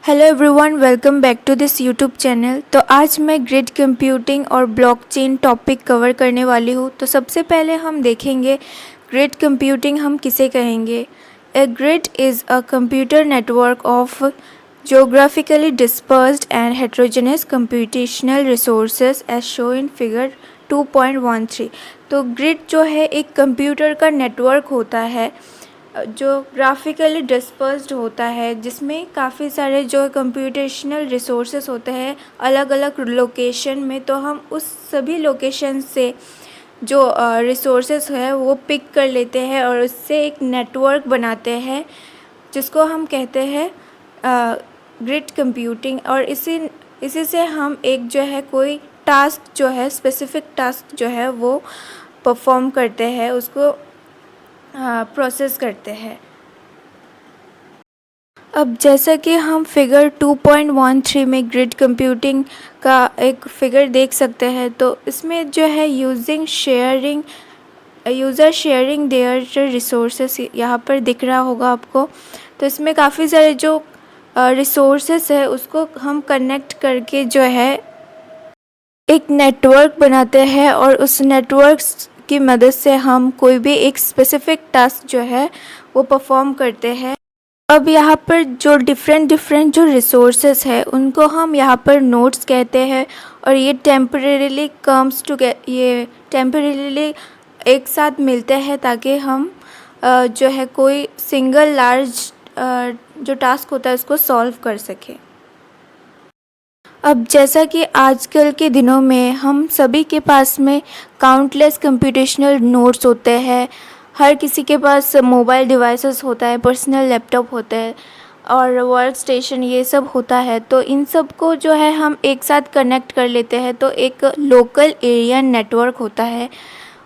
Hello everyone, welcome back to this YouTube channel. तो आज मैं ग्रिड कंप्यूटिंग और ब्लॉकचेन टॉपिक कवर करने वाली हूँ। तो सबसे पहले हम देखेंगे ग्रिड कंप्यूटिंग हम किसे कहेंगे। A grid is a computer network of geographically dispersed and heterogeneous computational resources as shown in figure 2.13। तो ग्रिड जो है एक कंप्यूटर का नेटवर्क होता है जो ग्राफिकली डिस्पर्स्ड होता है, जिसमें काफ़ी सारे जो कंप्यूटेशनल रिसोर्सेस होते हैं अलग अलग लोकेशन में। तो हम उस सभी लोकेशन से जो रिसोर्सेस है वो पिक कर लेते हैं और उससे एक नेटवर्क बनाते हैं जिसको हम कहते हैं ग्रिड कंप्यूटिंग। और इसी से हम एक जो है कोई टास्क जो है स्पेसिफिक टास्क जो है वो परफॉर्म करते हैं, उसको प्रोसेस करते हैं। अब जैसा कि हम फिगर 2.13 में ग्रिड कंप्यूटिंग का एक फिगर देख सकते हैं, तो इसमें जो है यूज़र शेयरिंग देयर रिसोर्सेस यहाँ पर दिख रहा होगा आपको। तो इसमें काफ़ी सारे जो रिसोर्सेस है उसको हम कनेक्ट करके जो है एक नेटवर्क बनाते हैं और उस नेटवर्क की मदद से हम कोई भी एक स्पेसिफिक टास्क जो है वो परफॉर्म करते हैं। अब यहाँ पर जो डिफरेंट जो रिसोर्सेस है उनको हम यहाँ पर नोड्स कहते हैं और ये टेम्परेरीली एक साथ मिलते हैं ताकि हम जो है कोई सिंगल लार्ज जो टास्क होता है उसको सॉल्व कर सके। अब जैसा कि आजकल के दिनों में हम सभी के पास में काउंटलेस कंप्यूटेशनल नोड्स होते हैं, हर किसी के पास मोबाइल डिवाइसेस होता है, पर्सनल लैपटॉप होते हैं और वर्क स्टेशन ये सब होता है। तो इन सब को जो है हम एक साथ कनेक्ट कर लेते हैं तो एक लोकल एरिया नेटवर्क होता है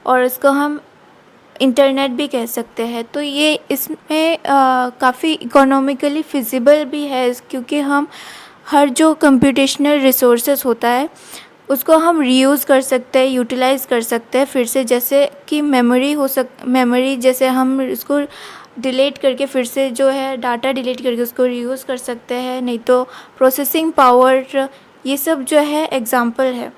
और इसको हम इंटरनेट भी कह सकते हैं। तो ये इसमें काफ़ी इकोनॉमिकली फिजिबल भी है क्योंकि हम हर जो कंप्यूटेशनल रिसोर्सेस होता है उसको हम रीयूज़ कर सकते हैं, यूटिलाइज़ कर सकते हैं फिर से। जैसे कि मेमोरी जैसे हम इसको डिलीट करके फिर से जो है डाटा डिलीट करके उसको रीयूज़ कर सकते हैं, नहीं तो प्रोसेसिंग पावर, ये सब जो है एग्जांपल है।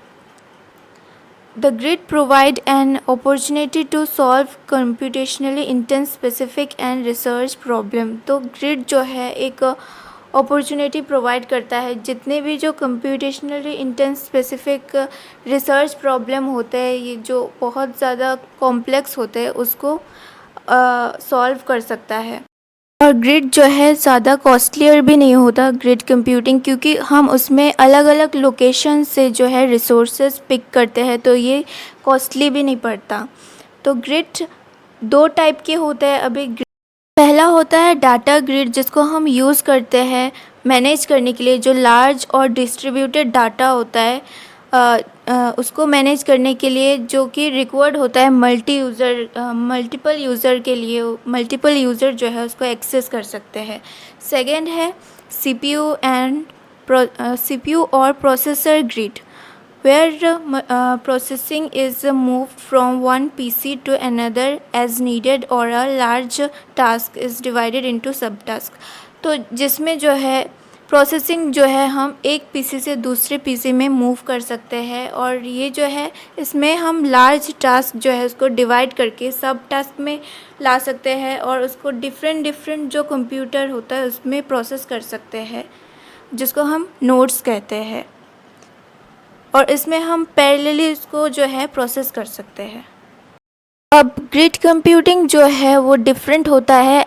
The grid provide an opportunity to solve computationally intense specific and research problem। तो ग्रिड जो है एक अपॉर्चुनिटी प्रोवाइड करता है जितने भी जो computationally intense specific research problem होते हैं, ये जो बहुत ज़्यादा कॉम्प्लेक्स होते हैं, उसको सॉल्व कर सकता है। और ग्रिड जो है ज़्यादा कॉस्टलियर भी नहीं होता ग्रिड कंप्यूटिंग, क्योंकि हम उसमें अलग अलग लोकेशन से जो है रिसोर्सेज पिक करते हैं तो ये कॉस्टली भी नहीं पड़ता। तो ग्रिड दो टाइप के होते हैं। अभी पहला होता है डाटा ग्रिड, जिसको हम यूज़ करते हैं मैनेज करने के लिए। जो लार्ज और डिस्ट्रीब्यूटेड डाटा होता है उसको मैनेज करने के लिए, जो कि रिक्वायर्ड होता है मल्टीपल यूज़र के लिए, मल्टीपल यूज़र जो है उसको एक्सेस कर सकते हैं। सेकेंड है सीपीयू और processor grid, where processing is moved from one PC to another as needed or a large task is divided into subtask। तो जिसमें जो है प्रोसेसिंग जो है हम एक पीसी से दूसरे पीसी में मूव कर सकते हैं और ये जो है इसमें हम लार्ज टास्क जो है उसको डिवाइड करके सब टास्क में ला सकते हैं और उसको डिफरेंट जो कंप्यूटर होता है उसमें प्रोसेस कर सकते हैं, जिसको हम नोड्स कहते हैं। और इसमें हम पैरेलली इसको जो है प्रोसेस कर सकते हैं। अब ग्रिड कंप्यूटिंग जो है वो डिफरेंट होता है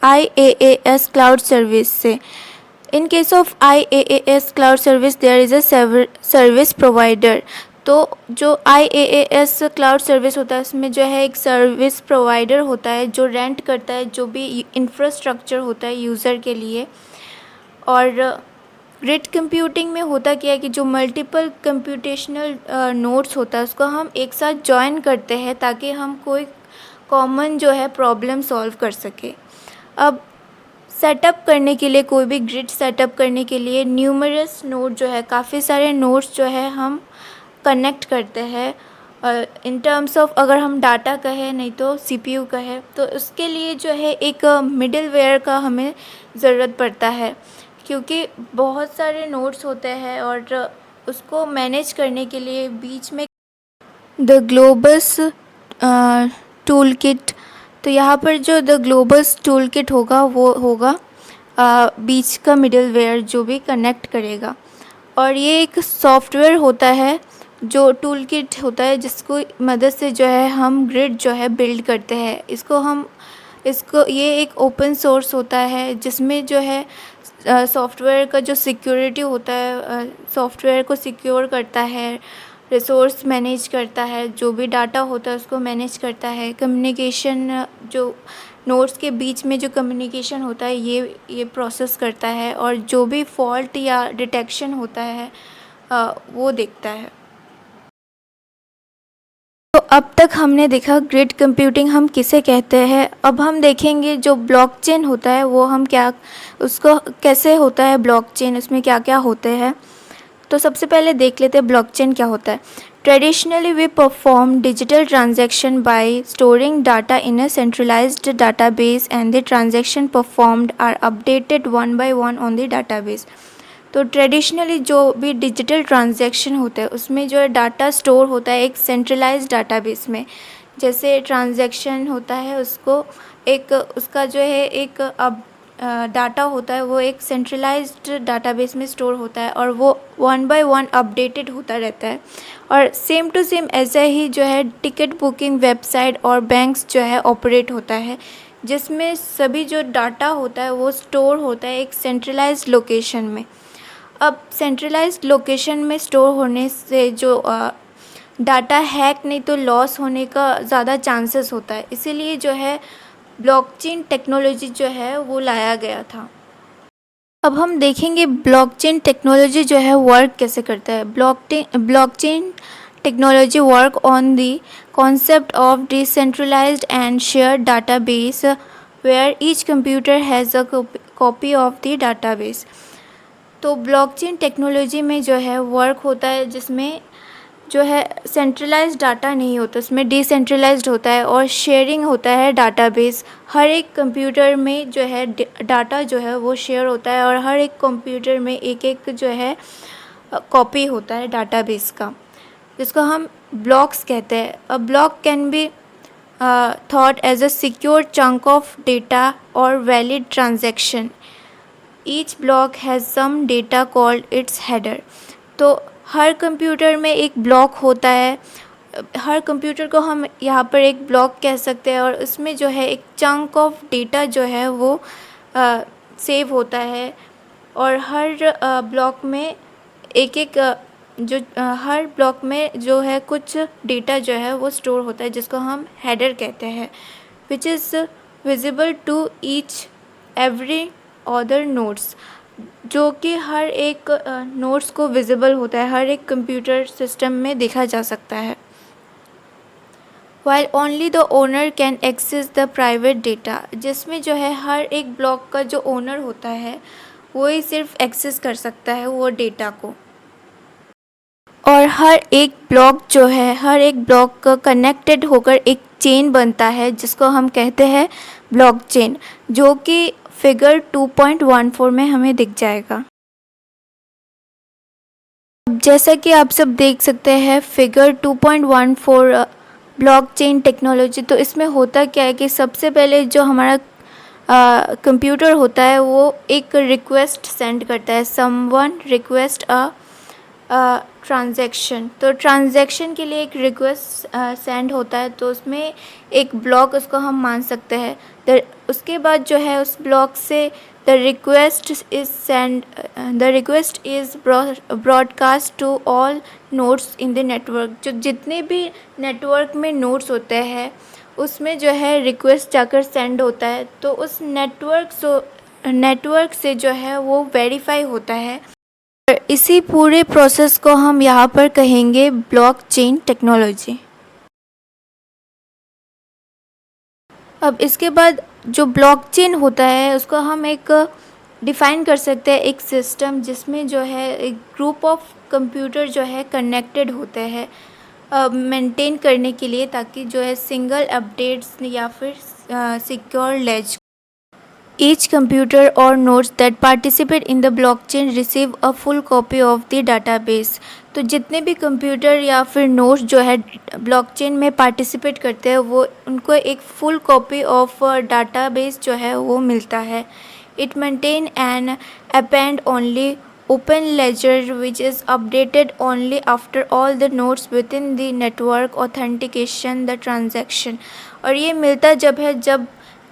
IaaS क्लाउड सर्विस से। In case of IaaS cloud service there is a service provider. तो जो IaaS क्लाउड सर्विस होता है उसमें जो है एक सर्विस प्रोवाइडर होता है जो रेंट करता है जो भी इंफ्रास्ट्रक्चर होता है यूज़र के लिए। और ग्रिड कंप्यूटिंग में होता क्या है कि जो मल्टीपल कंप्यूटेशनल नोड्स होता है उसको हम एक साथ जॉइन करते हैं ताकि हम कोई कॉमन जो है प्रॉब्लम सॉल्व कर सके। अब सेटअप करने के लिए, कोई भी ग्रिड सेटअप करने के लिए न्यूमरस नोड जो है, काफ़ी सारे नोड्स जो है हम कनेक्ट करते हैं इन टर्म्स ऑफ, अगर हम डाटा कहें नहीं तो CPU कहें, तो उसके लिए जो है एक मिडलवेयर का हमें ज़रूरत पड़ता है क्योंकि बहुत सारे नोड्स होते हैं और उसको मैनेज करने के लिए बीच में द ग्लोबस टूल किट, तो यहाँ पर जो द ग्लोबस टूल किट होगा वो होगा बीच का मिडलवेयर जो भी कनेक्ट करेगा। और ये एक सॉफ्टवेयर होता है जो टूल किट होता है जिसको मदद से जो है हम ग्रिड जो है बिल्ड करते हैं। इसको ये एक ओपन सोर्स होता है जिसमें जो है सॉफ्टवेयर का जो सिक्योरिटी होता है, सॉफ्टवेयर को सिक्योर करता है, रिसोर्स मैनेज करता है, जो भी डाटा होता है उसको मैनेज करता है, कम्युनिकेशन जो नोड्स के बीच में जो कम्युनिकेशन होता है ये प्रोसेस करता है, और जो भी फॉल्ट या डिटेक्शन होता है वो देखता है। तो अब तक हमने देखा ग्रिड कंप्यूटिंग हम किसे कहते हैं। अब हम देखेंगे जो ब्लॉकचेन होता है वो हम क्या, उसको कैसे होता है ब्लॉकचेन, उसमें क्या क्या होते हैं। तो सबसे पहले देख लेते हैं ब्लॉकचेन क्या होता है। Traditionally we perform digital transaction by storing data in a centralised database and the transaction performed are updated one by one on the database. तो ट्रेडिशनली जो भी डिजिटल ट्रांजैक्शन होता है उसमें जो है डाटा स्टोर होता है एक सेंट्रलाइज्ड डाटाबेस में। जैसे ट्रांजैक्शन होता है उसको एक उसका जो है एक अब डाटा होता है वो एक सेंट्रलाइज्ड डाटाबेस में स्टोर होता है और वो वन बाय वन अपडेटेड होता रहता है। और सेम टू सेम ऐसे ही जो है टिकट बुकिंग वेबसाइट और बैंक्स जो है ऑपरेट होता है, जिसमें सभी जो डाटा होता है वो स्टोर होता है एक सेंट्रलाइज्ड लोकेशन में। अब सेंट्रलाइज्ड लोकेशन में स्टोर होने से जो डाटा हैक नहीं तो लॉस होने का ज़्यादा चांसेस होता है, इसीलिए जो है ब्लॉकचेन टेक्नोलॉजी जो है वो लाया गया था। अब हम देखेंगे ब्लॉकचेन टेक्नोलॉजी जो है वर्क कैसे करता है। Blockchain technology work on the concept of decentralised and shared database where each computer has a copy of the database. तो ब्लॉकचेन टेक्नोलॉजी में जो है वर्क होता है जिसमें जो है सेंट्रलाइज्ड डाटा नहीं होता, उसमें डिसेंट्रलाइज्ड होता है और शेयरिंग होता है डाटाबेस। हर एक कंप्यूटर में जो है डाटा जो है वो शेयर होता है और हर एक कंप्यूटर में एक एक जो है कॉपी होता है डाटाबेस का, जिसको हम ब्लॉक्स कहते हैं। A block can be thought as a secure chunk of data और valid transaction. Each block has some data called its header. तो हर कंप्यूटर में एक ब्लॉक होता है, हर कंप्यूटर को हम यहाँ पर एक ब्लॉक कह सकते हैं और उसमें जो है एक चंक ऑफ डेटा जो है वो सेव होता है। और हर ब्लॉक में एक एक हर ब्लॉक में जो है कुछ डेटा जो है वो स्टोर होता है जिसको हम हेडर कहते हैं, which is visible to each every other nodes, जो कि हर एक नोड्स को विजिबल होता है, हर एक कंप्यूटर सिस्टम में देखा जा सकता है। While only the owner can access the private data, जिसमें जो है हर एक ब्लॉक का जो ओनर होता है वो ही सिर्फ एक्सेस कर सकता है वो डेटा को। और हर एक ब्लॉक जो है हर एक ब्लॉक का कनेक्टेड होकर एक चेन बनता है जिसको हम कहते हैं ब्लॉकचेन, जो कि फिगर 2.14 में हमें दिख जाएगा। अब जैसा कि आप सब देख सकते हैं फिगर 2.14 ब्लॉकचेन टेक्नोलॉजी, तो इसमें होता क्या है कि सबसे पहले जो हमारा कंप्यूटर होता है वो एक रिक्वेस्ट सेंड करता है, समवन रिक्वेस्ट अ ट्रांजैक्शन। तो ट्रांजैक्शन के लिए एक रिक्वेस्ट सेंड होता है, तो उसमें एक ब्लॉक उसको हम मान सकते हैं। उसके बाद जो है उस ब्लॉक से the request is broadcast to all nodes in the network. जो जितने भी नेटवर्क में नोड्स होते हैं उसमें जो है रिक्वेस्ट जाकर सेंड होता है, तो उस नेटवर्क से जो है वो वेरीफाई होता है। इसी पूरे प्रोसेस को हम यहाँ पर कहेंगे ब्लॉकचेन टेक्नोलॉजी। अब इसके बाद जो ब्लॉकचेन होता है उसको हम एक डिफ़ाइन कर सकते हैं एक सिस्टम जिसमें जो है एक ग्रुप ऑफ कंप्यूटर जो है कनेक्टेड होते हैं मेंटेन करने के लिए, ताकि जो है सिंगल अपडेट्स या फिर secure ledger. Each computer or nodes that participate in the blockchain receive a full copy of the database. तो जितने भी कंप्यूटर या फिर नोड्स जो है ब्लॉकचेन में पार्टिसिपेट करते हैं वो उनको एक फुल कॉपी ऑफ डाटाबेस जो है वो मिलता है. It maintain and append only open ledger which is updated only after all the nodes within the network authentication the transaction. और ये मिलता जब है जब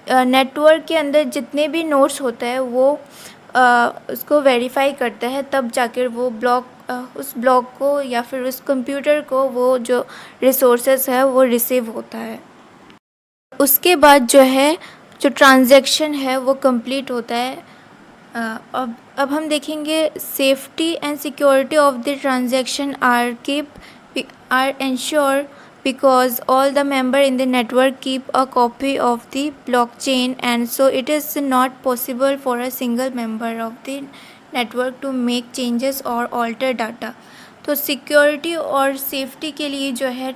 नेटवर्क के अंदर जितने भी नोड्स होते हैं वो उसको वेरीफाई करते हैं, तब जाकर वो उस ब्लॉक को या फिर उस कंप्यूटर को वो जो रिसोर्सेज है वो रिसीव होता है. उसके बाद जो है जो ट्रांजैक्शन है वो कंप्लीट होता है. अब हम देखेंगे safety and security of the transaction are ensure because all the member in the network keep a copy of the blockchain, and so it is not possible for a single member of the network to make changes or alter data. तो security और safety के लिए जो है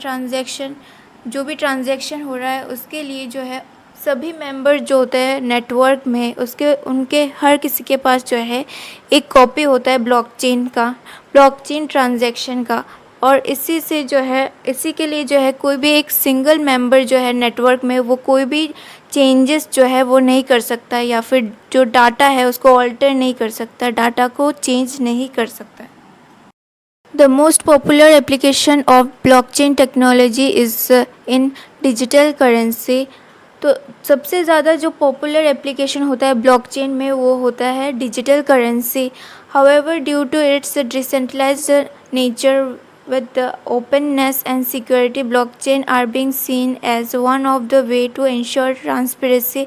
जो भी transaction हो रहा है उसके लिए जो है सभी मेंबर जो होते हैं नेटवर्क में उनके हर किसी के पास जो है एक कॉपी होता है ब्लॉकचेन ट्रांजैक्शन का. और इसी के लिए जो है कोई भी एक सिंगल मेंबर जो है नेटवर्क में वो कोई भी चेंजेस जो है वो नहीं कर सकता या फिर जो डाटा है उसको ऑल्टर नहीं कर सकता, डाटा को चेंज नहीं कर सकता. The most popular application of blockchain technology is in digital currency. तो सबसे ज़्यादा जो पॉपुलर एप्लीकेशन होता है ब्लॉकचेन में वो होता है digital currency. However due to its decentralised nature with the openness and security, blockchain are being seen as one of the way to ensure transparency,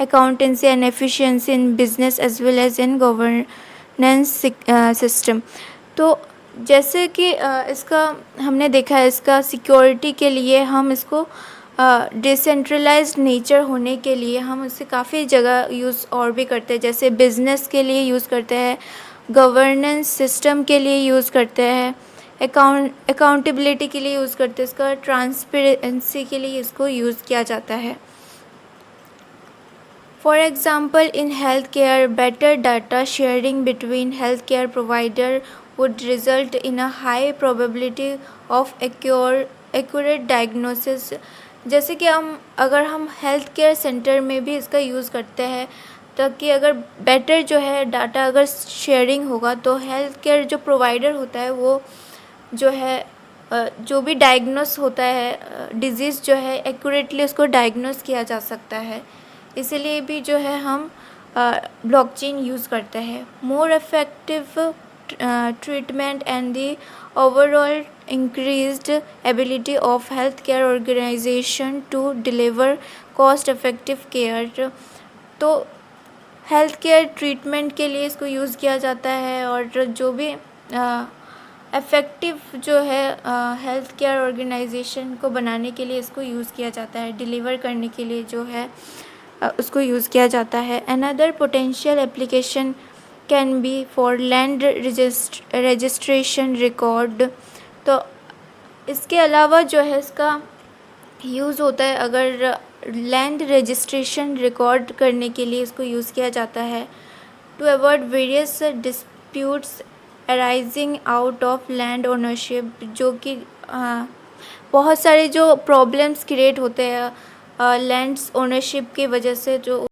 accountancy and efficiency in business as well as in governance system. तो जैसे कि इसका हमने देखा है इसका security के लिए हम इसको डिसेंट्रलाइज्ड नेचर होने के लिए हम इसे काफ़ी जगह यूज़ और भी करते हैं, जैसे बिज़नेस के लिए यूज़ करते हैं, गवर्नेंस सिस्टम के लिए यूज़ करते हैं, अकाउंटेबिलिटी के लिए यूज़ करते हैं, इसका ट्रांसपेरेंसी के लिए इसको यूज़ किया जाता है. For example in health care better data sharing between health care provider would result in a high probability of accurate diagnosis. जैसे कि अगर हम हेल्थ केयर सेंटर में भी इसका यूज़ करते हैं ताकि अगर बेटर जो है डाटा अगर शेयरिंग होगा तो हेल्थ केयर जो प्रोवाइडर होता है वो जो है जो भी डायग्नोस होता है डिज़ीज़ जो है एक्यूरेटली उसको डायग्नोस किया जा सकता है. इसीलिए भी जो है हम ब्लॉकचेन यूज़ करते हैं. More effective treatment and the overall increased ability of health care organisation to deliver cost effective care. तो हेल्थ केयर ट्रीटमेंट के लिए इसको यूज़ किया जाता है और जो भी इफ़ेक्टिव जो है हेल्थ केयर ऑर्गेनाइजेशन को बनाने के लिए इसको यूज़ किया जाता है, डिलीवर करने के लिए जो है उसको यूज़ किया जाता है. Another potential application can be for land registration record. तो इसके अलावा जो है इसका यूज़ होता है अगर लैंड रजिस्ट्रेशन रिकॉर्ड करने के लिए इसको यूज़ किया जाता है. To avoid various disputes arising out of land ownership, जो कि बहुत सारे जो प्रॉब्लम्स क्रिएट होते हैं लैंड्स ओनरशिप की वजह से, जो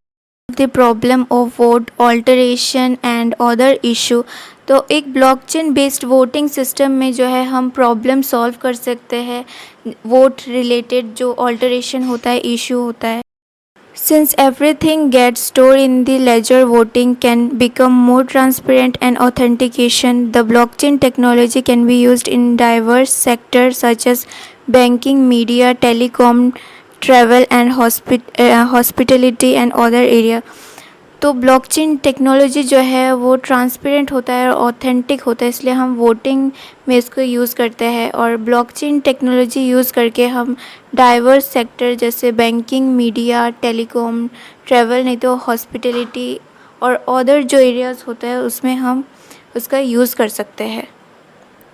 the problem of vote alteration and other issue. तो एक ब्लॉकचेन बेस्ड वोटिंग सिस्टम में जो है हम प्रॉब्लम सॉल्व कर सकते हैं वोट रिलेटेड जो ऑल्टरेशन होता है, इशू होता है. Since everything gets stored in the ledger, voting can become more transparent and authentication. The blockchain technology can be used in diverse sectors such as banking, media, telecom, travel and hospitality and other area. तो blockchain technology जो है वो transparent होता है और authentic होता है, इसलिए हम वोटिंग में इसको यूज़ करते हैं. और ब्लॉकचेन टेक्नोलॉजी यूज़ करके हम डाइवर्स सेक्टर जैसे बैंकिंग, मीडिया, टेलीकॉम, ट्रैवल नहीं तो हॉस्पिटलिटी और अदर जो एरियाज़ होता है उसमें हम उसका यूज़ कर सकते हैं.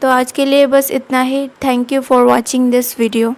तो आज के लिए बस इतना ही. Thank you for watching this video.